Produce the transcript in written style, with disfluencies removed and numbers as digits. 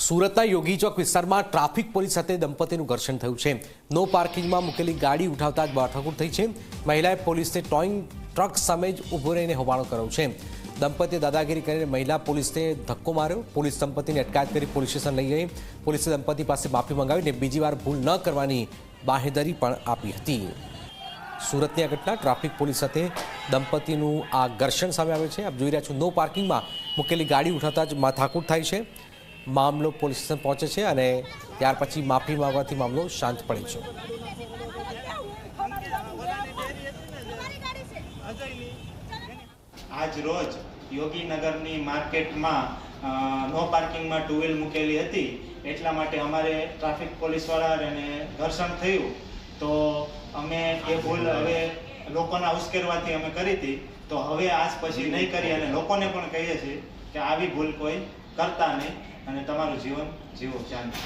સુરતના યોગી ચોક વિસ્તારમાં traffic police સાથે દંપતીનું ઘર્ષણ થયું છે। નો પાર્કિંગમાં મૂકેલી ગાડી ઉઠાવતા જ માથાકૂટ થઈ છે। મહિલાએ પોલીસને ટોઈંગ ટ્રક સામે જ ઊભો રહીને હોબાળો કર્યો છે। દંપતીએ દાદાગીરી કરીને મહિલા પોલીસને ધક્કો માર્યો। પોલીસ દંપતીની અટકાયત કરી પોલીસ સ્ટેશન લઈ ગઈ। પોલીસે દંપતી પાસે માફી મંગાવીને બીજી વાર ભૂલ ન કરવાની બાહેધરી પણ આપી હતી। સુરતની આ ઘટના ટ્રાફિક પોલીસ સાથે દંપતીનું આ ઘર્ષણ સામે આવે છે। આપ જોઈ રહ્યા છો, નો પાર્કિંગમાં મૂકેલી ગાડી ઉઠાવતા જ માથાકૂટ થાય છે। મામલો પોલીસ સ્ટેશન પહોંચે છે અને ત્યાર પછી માફી માંગવાથી મામલો શાંત પડે છે। આજ રોજ યોગીનગરની માર્કેટમાં નો પાર્કિંગમાં ટુ વ્હીલ મૂકેલી હતી, એટલા માટે અમારે ટ્રાફિક પોલીસવાળાને ઘર્ષણ થયું, તો અમે એ ભૂલ હવે લોકોના ઉશ્કેરવાથી અમે કરી હતી, તો હવે આજ પછી નહીં કરી અને લોકોને પણ કહીએ છીએ કે આવી ભૂલ કોઈ કરતા નહીં અને તમારું જીવન જીવો શાંતિ।